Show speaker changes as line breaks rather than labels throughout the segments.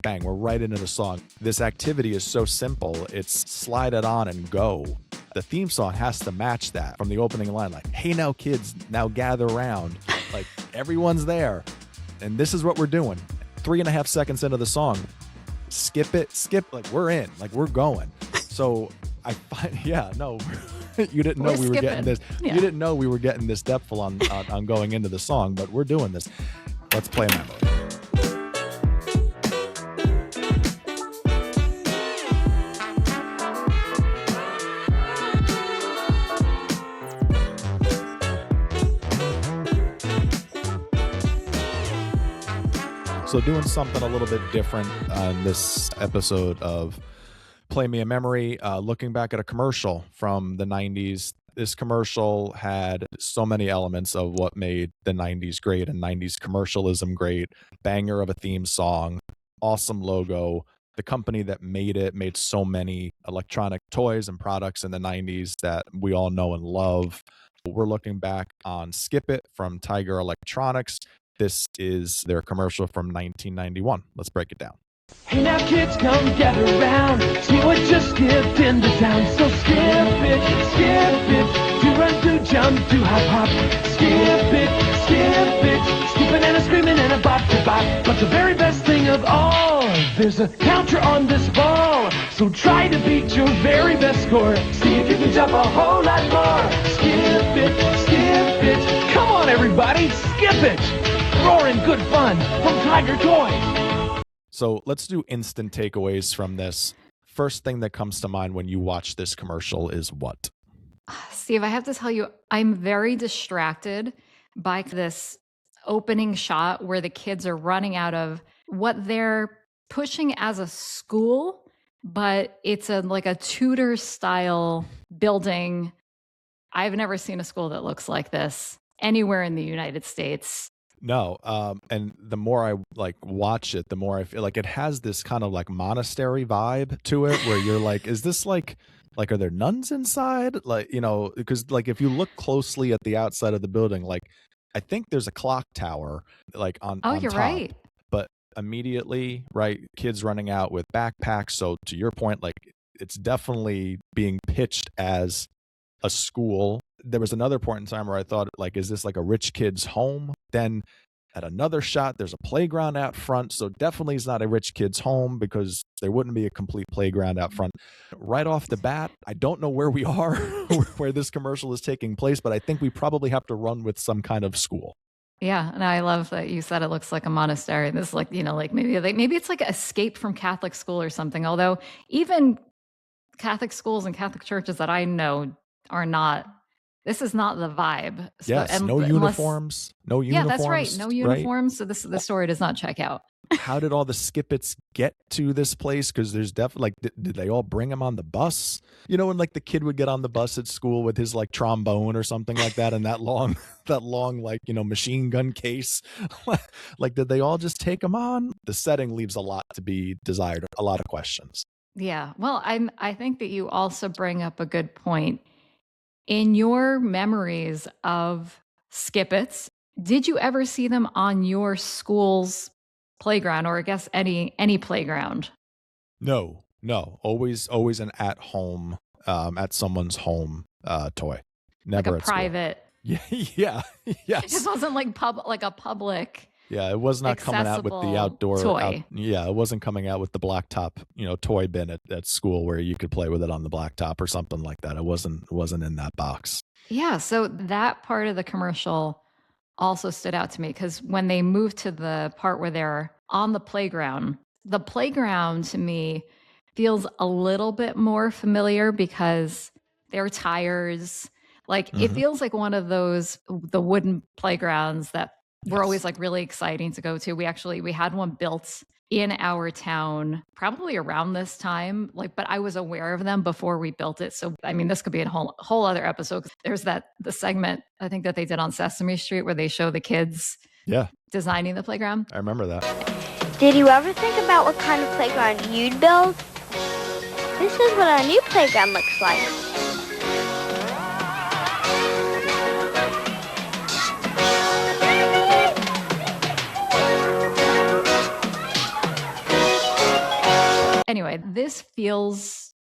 bang, we're right into the song. This activity is so simple. It's slide it on and go. The theme song has to match that from the opening line. Like, hey, now kids, now gather around. Like, everyone's there. And this is what we're doing. 3.5 seconds into the song, skip it, like we're in, like we're going. So I find, you didn't know we were getting this. Yeah. You didn't know we were getting this depthful on going into the song, but we're doing this. Let's play a memory. So doing something a little bit different on this episode of Play Me a Memory, looking back at a commercial from the 90s. This commercial had so many elements of what made the 90s great and 90s commercialism great. Banger of a theme song, awesome logo. The company that made it made so many electronic toys and products in the 90s that we all know and love. We're looking back on Skip It from Tiger Electronics. This is their commercial from 1991. Let's break it down.
Hey now kids, come gather around. See what just skipped into town. So skip it. Do run, do jump, do hop, hop. Skip it. Skipping and a screaming and a bop to bop. But the very best thing of all, there's a counter on this ball. So try to beat your very best score. See if you can jump a whole lot more. Skip it. Come on everybody, skip it. Roaring good fun from Tiger Toys.
So let's do instant takeaways from this. First thing that comes to mind when you watch this commercial is what?
Steve, I have to tell you, I'm very distracted by this opening shot where the kids are running out of what they're pushing as a school, but it's like a Tudor style building. I've never seen a school that looks like this anywhere in the United States.
No, and the more I watch it, the more I feel like it has this kind of like monastery vibe to it, where you're like, is this like are there nuns inside? Like, you know, because like if you look closely at the outside of the building, like I think there's a clock tower like on
you're
top,
right.
But immediately, right, kids running out with backpacks. So to your point, like it's definitely being pitched as a school. There was another point in time where I thought, like, is this like a rich kid's home? Then at another shot, there's a playground out front. So definitely it's not a rich kid's home because there wouldn't be a complete playground out front. Right off the bat, I don't know where we are, where this commercial is taking place, but I think we probably have to run with some kind of school.
Yeah, and I love that you said it looks like a monastery. This is like, you know, like maybe it's like Escape from Catholic School or something. Although even Catholic schools and Catholic churches that I know are not. This is not the vibe. So,
yes, no uniforms. No uniforms.
Yeah, that's right. No uniforms. Right? So the story does not check out.
How did all the Skip-Its get to this place? Because there's definitely like, did they all bring him on the bus? You know, when like the kid would get on the bus at school with his like trombone or something like that, and that long like, you know, machine gun case. Like, did they all just take him on? The setting leaves a lot to be desired. A lot of questions.
Yeah. Well, I think that you also bring up a good point. In your memories of Skip-Its, did you ever see them on your school's playground, or I guess any playground?
No. Always an at home, at someone's home toy. Never
like a private.
Yeah. Yes.
It wasn't like a public.
Yeah, it was not coming out with the outdoor
toy.
It wasn't coming out with the blacktop, you know, toy bin at school where you could play with it on the blacktop or something like that. It wasn't in that box.
Yeah, so that part of the commercial also stood out to me because when they moved to the part where they're on the playground to me feels a little bit more familiar because there are tires. Like it feels like one of the wooden playgrounds that were always like really exciting to go to. We had one built in our town probably around this time, but I was aware of them before we built it. So, I mean, this could be a whole other episode. There's the segment I think that they did on Sesame Street where they show the kids designing the playground.
I remember that.
Did you ever think about what kind of playground you'd build? This is what our new playground looks like.
Anyway, this feels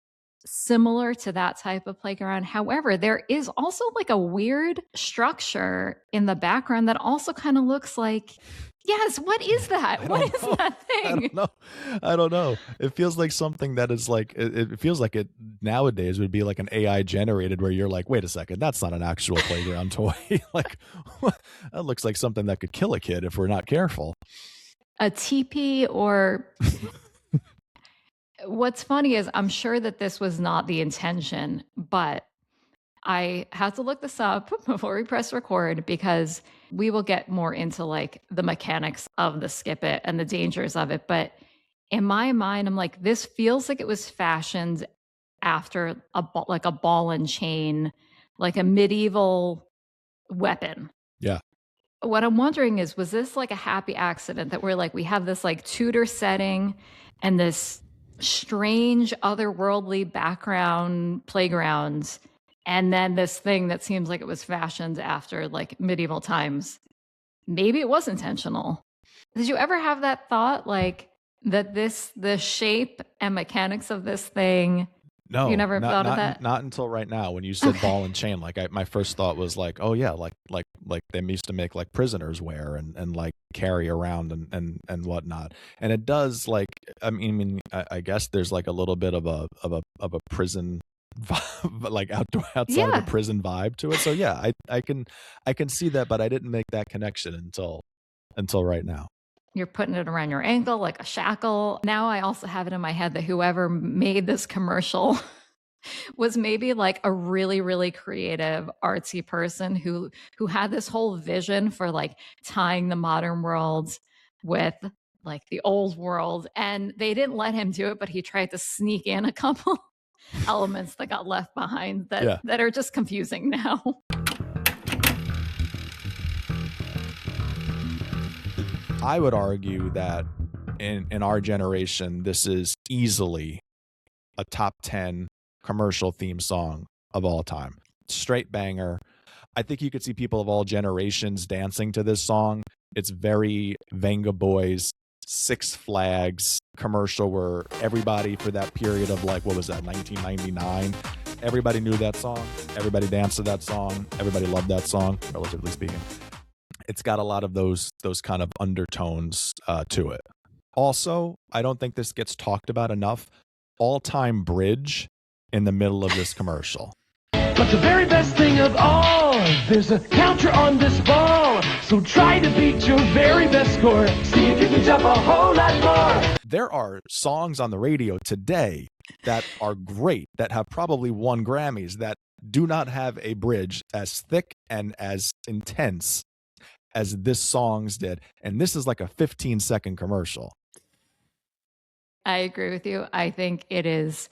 similar to that type of playground. However, there is also like a weird structure in the background that also kind of looks like, yes, what is that? What is that thing?
I don't know. It feels like something that is like, it feels like it nowadays would be like an AI generated where you're like, wait a second, that's not an actual playground toy. Like, that looks like something that could kill a kid if we're not careful.
A teepee or... What's funny is I'm sure that this was not the intention, but I had to look this up before we press record because we will get more into like the mechanics of the skip it and the dangers of it. But in my mind, I'm like, this feels like it was fashioned after like a ball and chain, like a medieval weapon.
Yeah.
What I'm wondering is, was this like a happy accident that we're like, we have this like Tudor setting and this strange otherworldly background playgrounds, and then this thing that seems like it was fashioned after like medieval times? Maybe it was intentional. Did you ever have that thought, like that the shape and mechanics of this thing?
No,
You never thought of that?
Not until right now when you said ball and chain. Like my first thought was like, oh yeah, like they used to make like prisoners wear and like carry around and whatnot. And it does, like, I mean, I guess there's like a little bit of a prison vibe, like outside
Yeah.
of a prison vibe to it. So yeah, I can see that, but I didn't make that connection until right now.
You're putting it around your ankle like a shackle. Now I also have it in my head that whoever made this commercial was maybe like a really, really creative, artsy person who had this whole vision for like tying the modern world with like the old world. And they didn't let him do it, but he tried to sneak in a couple elements that got left behind that are just confusing now.
I would argue that in our generation, this is easily a top 10 commercial theme song of all time. Straight banger. I think you could see people of all generations dancing to this song. It's very Venga Boys, Six Flags commercial where everybody for that period of like, what was that, 1999? Everybody knew that song. Everybody danced to that song. Everybody loved that song, relatively speaking. It's got a lot of those kind of undertones to it. Also, I don't think this gets talked about enough. All-time bridge in the middle of this commercial.
But the very best thing of all, there's a counter on this ball. So try to beat your very best score. See if you can jump a whole lot more.
There are songs on the radio today that are great, that have probably won Grammys, that do not have a bridge as thick and as intense as this song's did. And this is like a 15-second commercial.
I agree with you. I think it is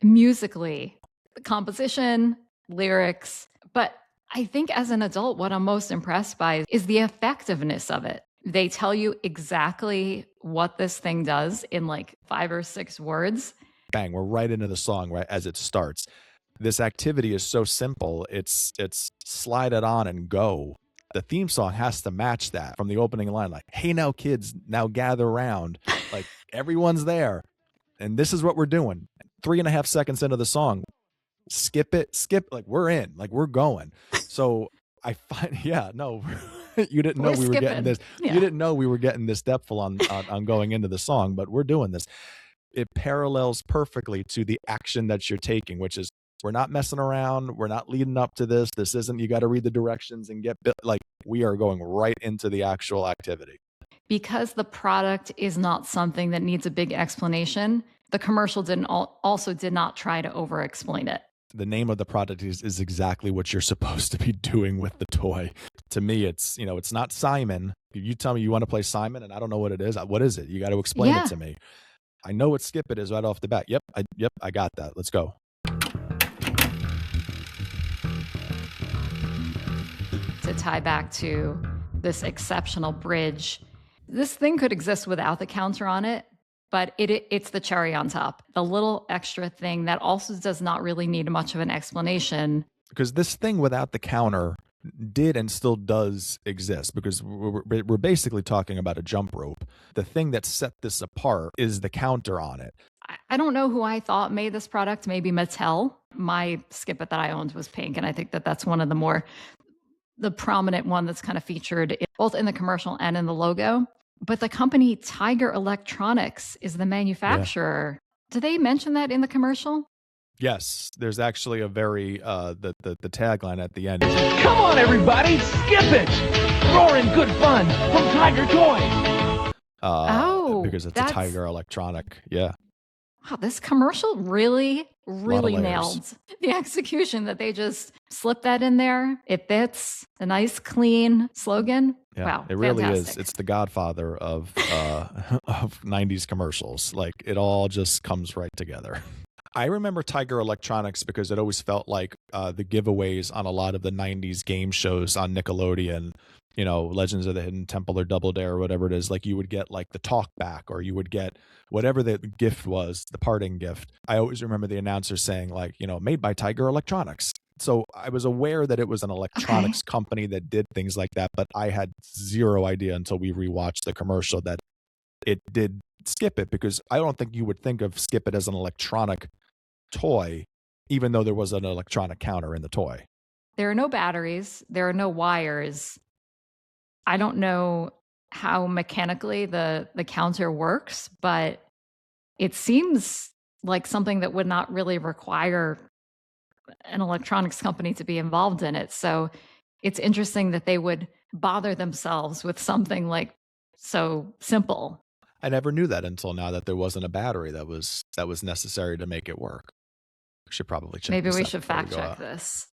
musically, composition, lyrics, but I think as an adult, what I'm most impressed by is the effectiveness of it. They tell you exactly what this thing does in like 5 or 6 words.
Bang, we're right into the song right as it starts. This activity is so simple. It's slide it on and go. The theme song has to match that from the opening line. Like, hey, now kids, now gather around. Like, everyone's there. And this is what we're doing. 3.5 seconds into the song, skip it, like we're in, like we're going. So I find, yeah, no, you didn't know we were getting this. Yeah. You didn't know we were getting this depthful on going into the song, but we're doing this. It parallels perfectly to the action that you're taking, which is, we're not messing around. We're not leading up to this. This isn't, you got to read the directions and get like, we are going right into the actual activity.
Because the product is not something that needs a big explanation, the commercial also did not try to over explain it.
The name of the product is exactly what you're supposed to be doing with the toy. To me, it's, it's not Simon. If you tell me you want to play Simon and I don't know what it is, what is it? You got to explain it to me. I know what Skip It is right off the bat. Yep, I got that. Let's go.
To tie back to this exceptional bridge, this thing could exist without the counter on it, but it's the cherry on top. The little extra thing that also does not really need much of an explanation.
Because this thing without the counter did and still does exist, because we're basically talking about a jump rope. The thing that set this apart is the counter on it.
I don't know who I thought made this product, maybe Mattel. My Skip It that I owned was pink, and I think that that's one of the prominent one that's kind of featured both in the commercial and in the logo. But the company Tiger Electronics is the manufacturer. Do they mention that in the commercial?
Yes, there's actually a very the tagline at the end.
Come on, everybody, skip it! Roaring good fun from Tiger Toys.
Because it's a Tiger Electronic. Yeah.
Wow, this commercial really nailed the execution that they just slipped that in there. It fits a nice, clean slogan.
Yeah,
wow,
it really
fantastic.
is. It's the godfather of of 90s commercials. Like it all just comes right together. I remember Tiger Electronics because it always felt like the giveaways on a lot of the 90s game shows on Nickelodeon, Legends of the Hidden Temple or Double Dare or whatever it is. Like you would get like the talk back, or you would get whatever the gift was, the parting gift. I always remember the announcer saying like, made by Tiger Electronics. So I was aware that it was an electronics company that did things like that, but I had zero idea until we rewatched the commercial that it did Skip It, because I don't think you would think of Skip It as an electronic toy, even though there was an electronic counter in the toy.
There are no batteries. There are no wires. I don't know how mechanically the counter works, but it seems like something that would not really require an electronics company to be involved in it. So it's interesting that they would bother themselves with something like so simple.
I never knew that until now, that there wasn't a battery that was necessary to make it work. We should probably check.
Maybe we should fact check this.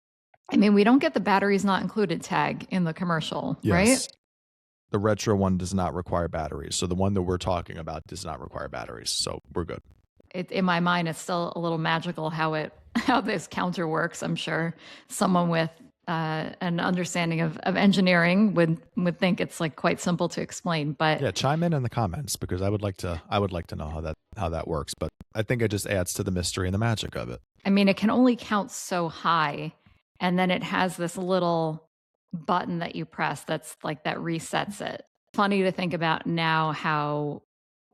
I mean, we don't get the batteries not included tag in the commercial, right?
The retro one does not require batteries. So the one that we're talking about does not require batteries. So we're good.
In my mind, it's still a little magical how this counter works. I'm sure someone with an understanding of engineering would think it's like quite simple to explain. But
yeah, chime in the comments, because I would like to know how that works. But I think it just adds to the mystery and the magic of it.
I mean, it can only count so high, and then it has this little button that you press that's like that resets it. Funny to think about now how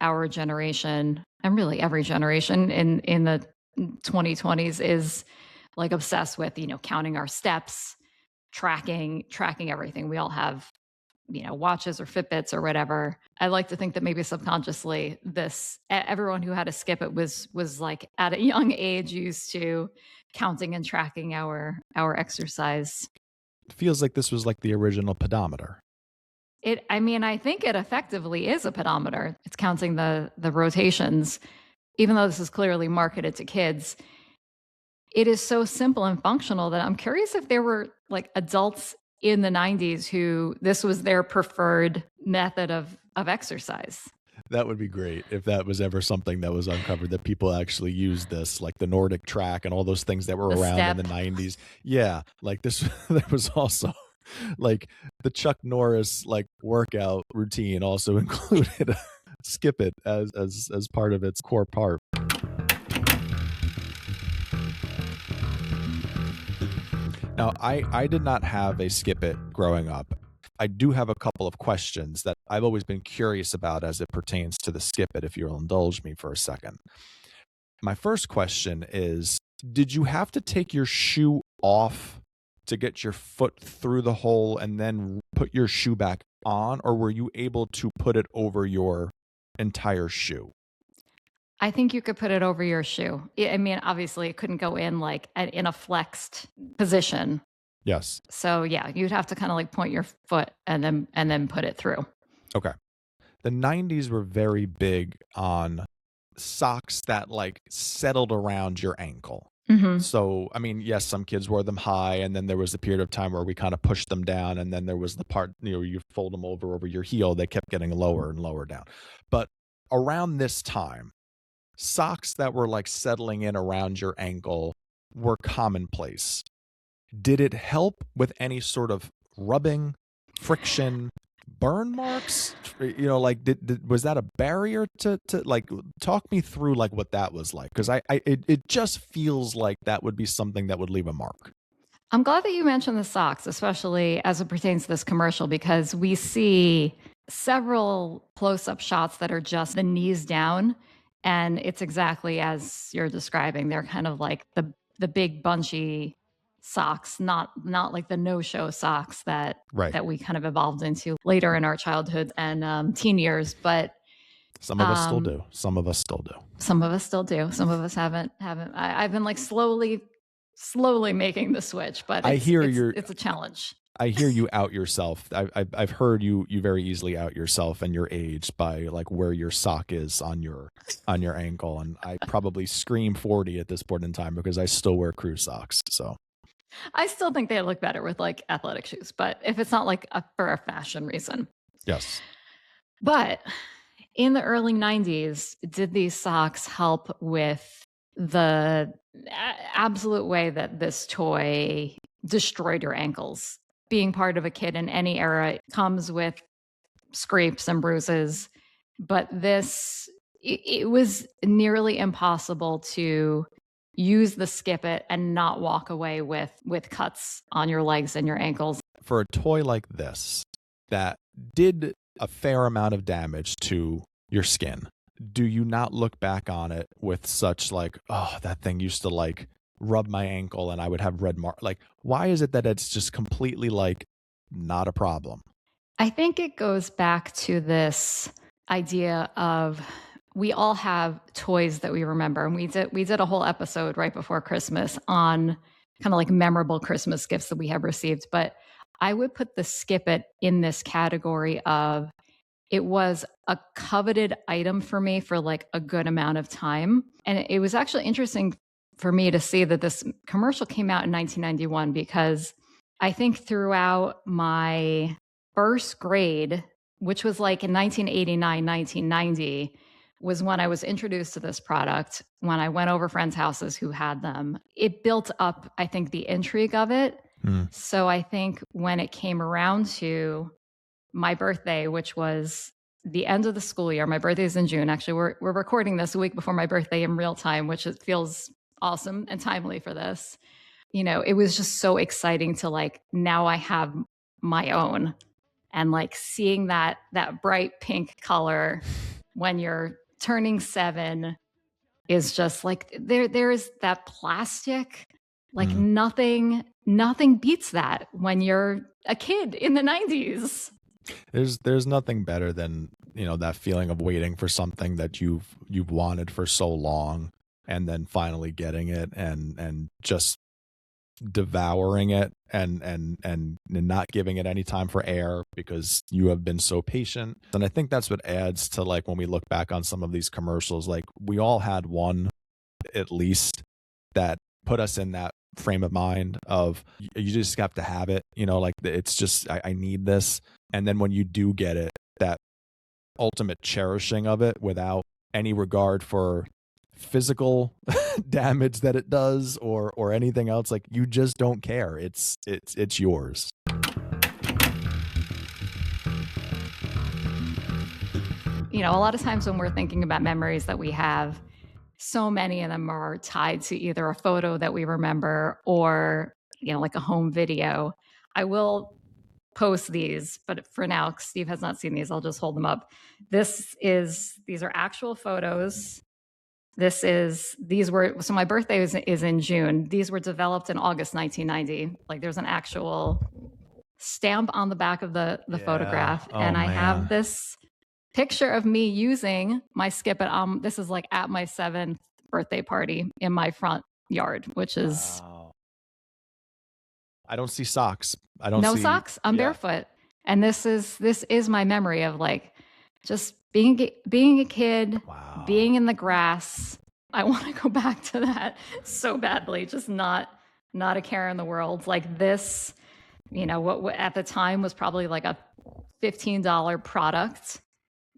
our generation, and really every generation in the 2020s, is like obsessed with counting our steps, tracking everything. We all have watches or Fitbits or whatever. I like to think that maybe subconsciously everyone who had a Skip It was like at a young age used to counting and tracking our exercise.
It feels like this was like the original pedometer.
I think it effectively is a pedometer. It's counting the rotations. Even though this is clearly marketed to kids, it is so simple and functional that I'm curious if there were like adults in the 90s who this was their preferred method of exercise.
That would be great if that was ever something that was uncovered, that people actually used this, like the Nordic track and all those things that were around in the 90s. Yeah, like this, there was also like the Chuck Norris like workout routine also included Skip It as part of its core part. Now, I did not have a Skip It growing up. I do have a couple of questions that I've always been curious about as it pertains to the Skip It, if you'll indulge me for a second. My first question is, did you have to take your shoe off to get your foot through the hole and then put your shoe back on, or were you able to put it over your entire shoe?
I think you could put it over your shoe. I mean, obviously, it couldn't go in like in a flexed position.
Yes.
So yeah, you'd have to kind of like point your foot and then put it through.
Okay. The 90s were very big on socks that like settled around your ankle.
Mm-hmm.
So, I mean, yes, some kids wore them high, and then there was a period of time where we kind of pushed them down, and then there was the part, you fold them over your heel. They kept getting lower and lower down. But around this time, socks that were like settling in around your ankle were commonplace. Did it help with any sort of rubbing, friction, burn marks? Like was that a barrier to like, talk me through like what that was like? Because it just feels like that would be something that would leave a mark.
I'm glad that you mentioned the socks, especially as it pertains to this commercial, because we see several close-up shots that are just the knees down. And it's exactly as you're describing. They're kind of like the big bunchy socks, not like the no-show socks that we kind of evolved into later in our childhood and teen years. But
some of us still do. Some of us still do.
Some of us still do. Some of us haven't. I've been like slowly making the switch, but it's a challenge.
I hear you out yourself. I've heard you very easily out yourself and your age by like where your sock is on your ankle, and I probably scream 40 at this point in time because I still wear crew socks. So
I still think they look better with like athletic shoes, but if it's not like for a fashion reason.
Yes.
But in the early 90s, did these socks help with the absolute way that this toy destroyed your ankles? Being part of a kid in any era comes with scrapes and bruises, but it was nearly impossible to use the skip it and not walk away with cuts on your legs and your ankles.
For a toy like this that did a fair amount of damage to your skin, do you not look back on it with such like, oh, that thing used to like rub my ankle and I would have red mark? Like, why is it that it's just completely like not a problem?
I think it goes back to this idea of we all have toys that we remember. And we did a whole episode right before Christmas on kind of like memorable Christmas gifts that we have received. But I would put the Skip It in this category of it was a coveted item for me for like a good amount of time. And it was actually interesting for me to see that this commercial came out in 1991 because I think throughout my first grade, which was like in 1989, 1990, was when I was introduced to this product, when I went over friends' houses who had them. It built up, I think, the intrigue of it. So I think when it came around to my birthday, which was the end of the school year, my birthday is in June. Actually, we're recording this a week before my birthday in real time, which it feels awesome and timely for this. You know, it was just so exciting to like, now I have my own. And like seeing that bright pink color when you're turning 7 is just like there's that plastic, like nothing beats that when you're a kid in the 90s.
There's nothing better than, you know, that feeling of waiting for something that you've wanted for so long and then finally getting it and just devouring it and not giving it any time for air because you have been so patient. And I think that's what adds to like when we look back on some of these commercials, like we all had one at least that put us in that frame of mind of you just have to have it, you know, like it's just I need this. And then when you do get it, that ultimate cherishing of it without any regard for physical damage that it does or anything else, like you just don't care. It's yours.
You know, a lot of times when we're thinking about memories that we have, so many of them are tied to either a photo that we remember or, you know, like a home video. I will post these, but for now, Steve has not seen these. I'll just hold them up. These are actual photos. So my birthday is in June. These were developed in August 1990. Like there's an actual stamp on the back of the photograph.
Oh,
and I
man.
have this picture of me using my Skip It. This is like at my 7th birthday party in my front yard, which is...
Wow. I don't see socks.
No socks. I'm barefoot. And this is my memory of like just being a kid,
wow.
being in the grass. I want to go back to that so badly. Just not a care in the world. Like this, you know, what at the time was probably like a $15 product.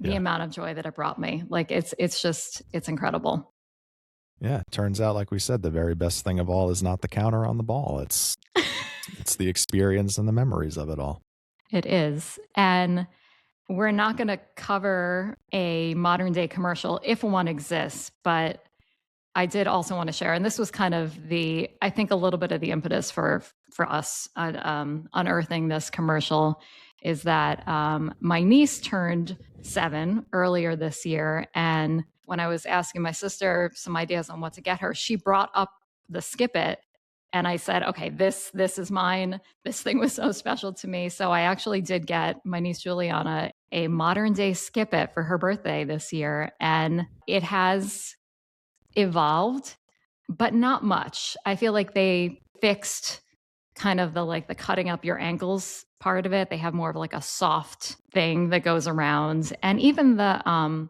The amount of joy that it brought me. Like it's incredible.
Yeah, it turns out, like we said, the very best thing of all is not the counter on the ball. It's the experience and the memories of it all.
It is. And we're not going to cover a modern day commercial if one exists, but I did also want to share, and this was kind of I think a little bit of the impetus for us unearthing this commercial is that my niece turned 7 earlier this year, and when I was asking my sister some ideas on what to get her, she brought up the Skip It. And I said, okay, this is mine. This thing was so special to me. So I actually did get my niece Juliana a modern day Skip It for her birthday this year. And it has evolved, but not much. I feel like they fixed kind of the cutting up your ankles part of it. They have more of like a soft thing that goes around. And even the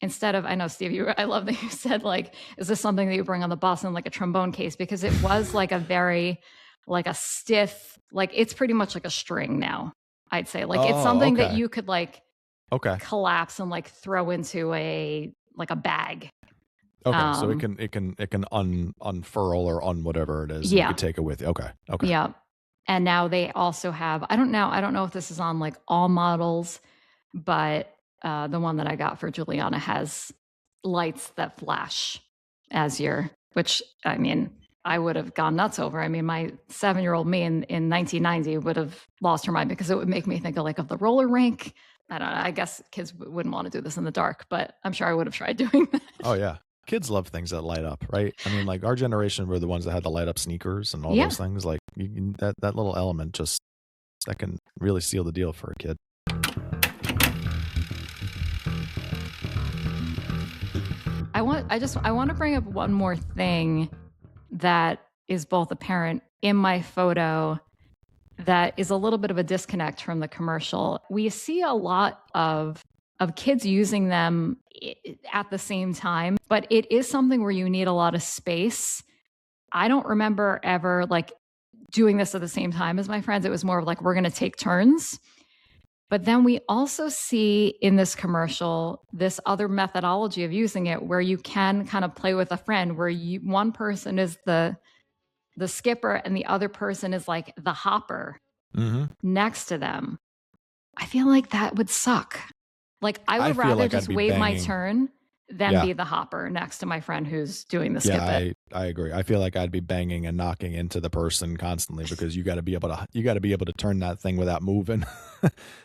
instead of, I know Steve, I love that you said like, is this something that you bring on the bus in like a trombone case? Because it was like a very like a stiff, like it's pretty much like a string now, I'd say. Like it's something that you could like collapse and like throw into a bag.
Okay, so it can unfurl or whatever it is. Yeah. You could take it with you. Okay.
Yeah. And now they also have, I don't know if this is on like all models, but the one that I got for Juliana has lights that flash which I mean, I would have gone nuts over. I mean, my 7-year-old me in 1990 would have lost her mind because it would make me think of the roller rink. I don't know. I guess kids wouldn't want to do this in the dark, but I'm sure I would have tried doing that.
Oh, yeah. Kids love things that light up, right? I mean, like our generation were the ones that had the light up sneakers and all those things. Like that little element that can really seal the deal for a kid.
I want to bring up one more thing that is both apparent in my photo that is a little bit of a disconnect from the commercial. We see a lot of kids using them at the same time, but it is something where you need a lot of space. I don't remember ever like doing this at the same time as my friends. It was more of like, we're going to take turns. But then we also see in this commercial this other methodology of using it where you can kind of play with a friend where one person is the skipper and the other person is like the hopper next to them. I feel like that would suck. Like I would rather just wait my turn than be the hopper next to my friend who's doing the Skip It.
I agree. I feel like I'd be banging and knocking into the person constantly because you got to be able to turn that thing without moving.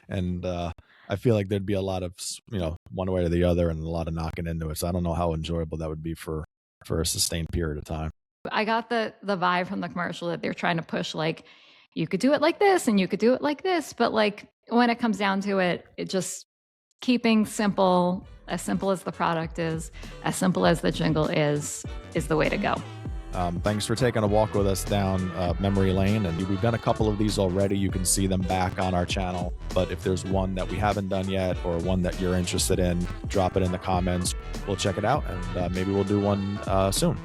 And I feel like there'd be a lot of, one way or the other and a lot of knocking into it. So I don't know how enjoyable that would be for a sustained period of time.
I got the vibe from the commercial that they're trying to push, like, you could do it like this and you could do it like this. But like when it comes down to it, it just keeping as simple as the product is, as simple as the jingle is the way to go.
Thanks for taking a walk with us down memory lane. And we've done a couple of these already. You can see them back on our channel. But if there's one that we haven't done yet or one that you're interested in, drop it in the comments. We'll check it out and maybe we'll do one soon.